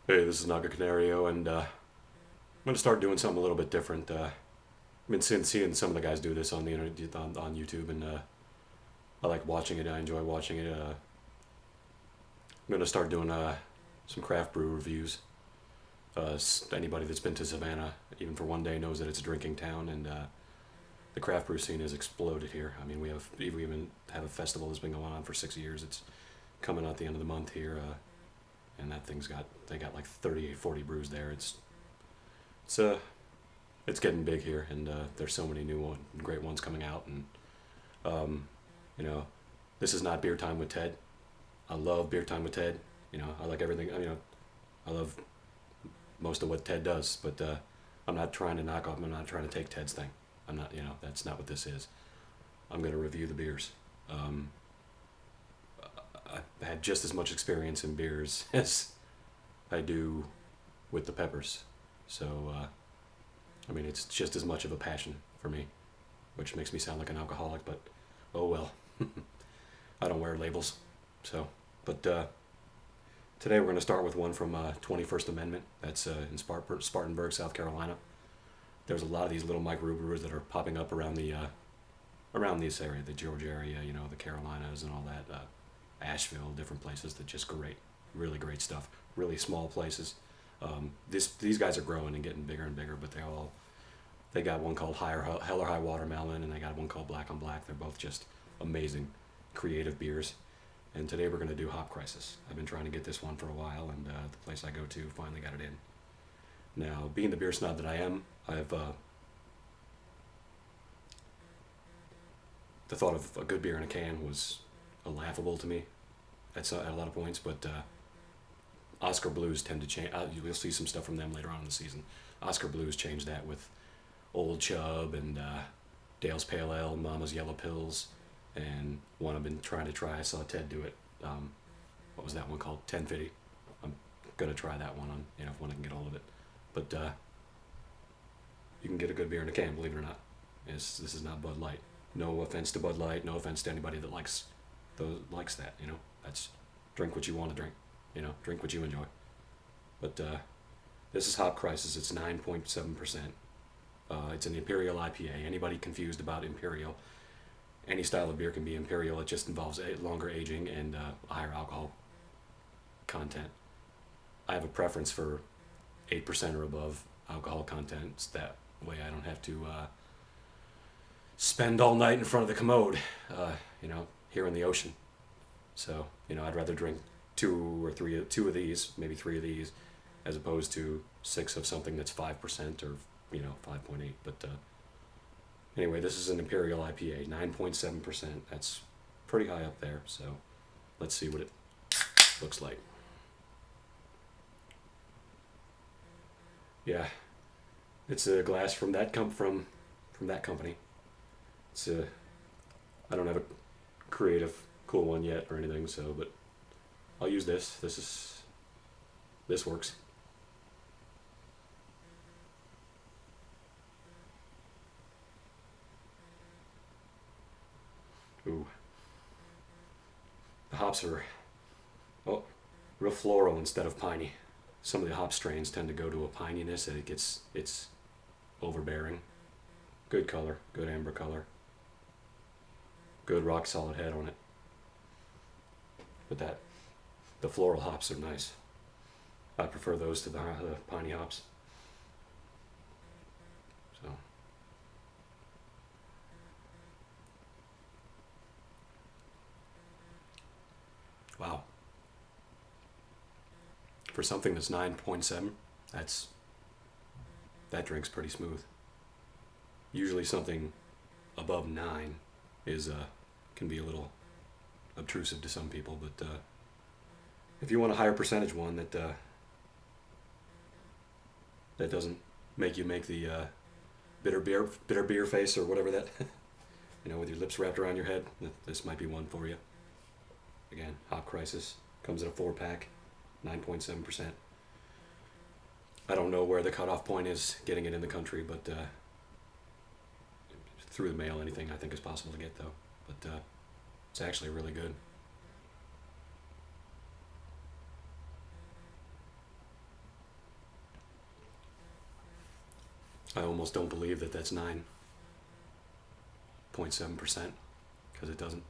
Hey, this is Naga Canario, and I'm going to start doing something a little bit different. I've been seeing some of the guys do this on the internet, on YouTube, and I like watching it. I enjoy watching it. I'm going to start doing some craft brew reviews. Anybody that's been to Savannah, even for one day, knows that it's a drinking town, and the craft brew scene has exploded here. I mean, we even have a festival that's been going on for 6 years. It's coming out the end of the month here, and that they got like 38, 40 brews there. It's it's getting big here, and there's so many great ones coming out, and um, you know, this is not beer time with Ted. I love beer time with Ted. I like everything. I love most of what Ted does, but I'm not trying to knock off. I'm not trying to take Ted's thing. I'm not. That's not what this is. I'm going to review the beers. Um, I had just as much experience in beers as I do with the peppers, so it's just as much of a passion for me, which makes me sound like an alcoholic, but oh well. I don't wear labels. So, but today we're going to start with one from 21st Amendment. That's in Spartanburg, South Carolina. There's a lot of these little microbrewers that are popping up around this area, the Georgia area, the Carolinas and all that, Asheville, different places that just great, really great stuff. Really small places. These guys are growing and getting bigger and bigger, but they got one called Hell or High Watermelon, and they got one called Black on Black. They're both just amazing, creative beers. And today we're going to do Hop Crisis. I've been trying to get this one for a while, and the place I go to finally got it in. Now, being the beer snob that I am, the thought of a good beer in a can was laughable to me at a lot of points, but Oscar Blues tend to change. You'll see some stuff from them later on in the season. Oscar Blues changed that with Old Chub and Dale's Pale Ale, Mama's Yellow Pills, and one I've been trying to try. I saw Ted do it. What was that one called? 1050. I'm gonna try that one on when I can get hold of it. But you can get a good beer in a can, believe it or not. This is not Bud Light. No offense to Bud Light. No offense to anybody that likes that. That's drink what you want to drink. Drink what you enjoy. But this is Hop Crisis. It's 9.7%. It's an Imperial IPA. Anybody confused about Imperial? Any style of beer can be Imperial. It just involves longer aging and a higher alcohol content. I have a preference for 8% or above alcohol content. It's that way I don't have to spend all night in front of the commode, here in the ocean. So, I'd rather drink two of these, maybe three of these, as opposed to six of something that's 5% or 5.8. But anyway, this is an Imperial IPA, 9.7%. That's pretty high up there. So let's see what it looks like. Yeah, it's a glass from from that company. It's I don't have a creative, cool one yet or anything. So, but I'll use this. This works. Ooh, the hops are real floral instead of piney. Some of the hop strains tend to go to a pininess and it's overbearing. Good color, good amber color, good rock solid head on it. But the floral hops are nice. I prefer those to the piney hops. So wow, for something that's 9.7, that drink's pretty smooth. Usually something above 9 is can be a little obtrusive to some people, but if you want a higher percentage one that doesn't make you make the bitter beer face or whatever that with your lips wrapped around your head, this might be one for you. Again, Hop Crisis comes in a 4-pack, 9.7%. I don't know where the cutoff point is getting it in the country, but through the mail, anything I think is possible to get though. But it's actually really good. I almost don't believe that that's 9.7%, because it doesn't.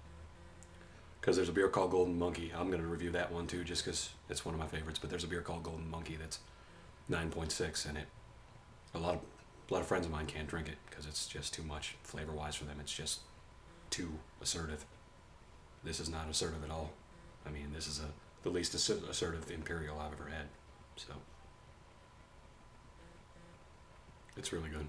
Because there's a beer called Golden Monkey. I'm going to review that one too, just because it's one of my favorites. But there's a beer called Golden Monkey that's 9.6, and a lot of friends of mine can't drink it because it's just too much flavor-wise for them. It's just too assertive. This is not assertive at all. I mean, this is the least assertive imperial I've ever had. So it's really good.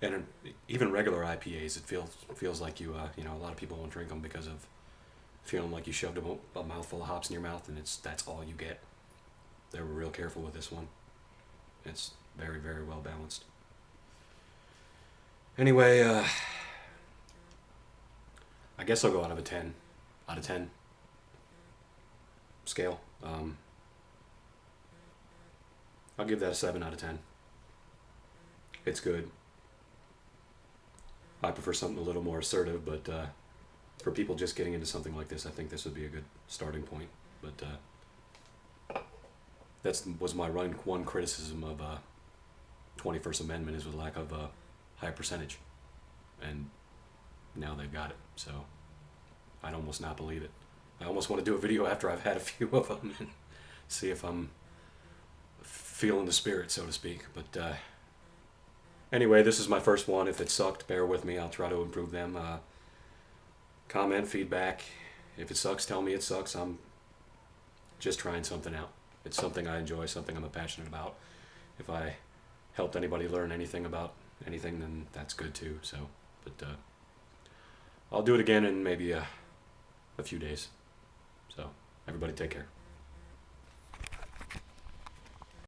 And even regular IPAs, it feels like you a lot of people won't drink them because of feeling like you shoved a mouthful of hops in your mouth, and that's all you get. They were real careful with this one. It's very, very well balanced. Anyway, I guess I'll go out of 10 scale. I'll give that a 7 out of 10. It's good. I prefer something a little more assertive, but for people just getting into something like this, I think this would be a good starting point. But that was my one criticism of 21st Amendment, is with lack of high percentage. And now they've got it, so I'd almost not believe it. I almost want to do a video after I've had a few of them and see if I'm feeling the spirit, so to speak. But anyway, this is my first one. If it sucked, bear with me. I'll try to improve them. Comment, feedback. If it sucks, tell me it sucks. I'm just trying something out. It's something I enjoy, something I'm passionate about. If I helped anybody learn anything about anything, then that's good too. So, but I'll do it again in maybe a few days. So, everybody take care.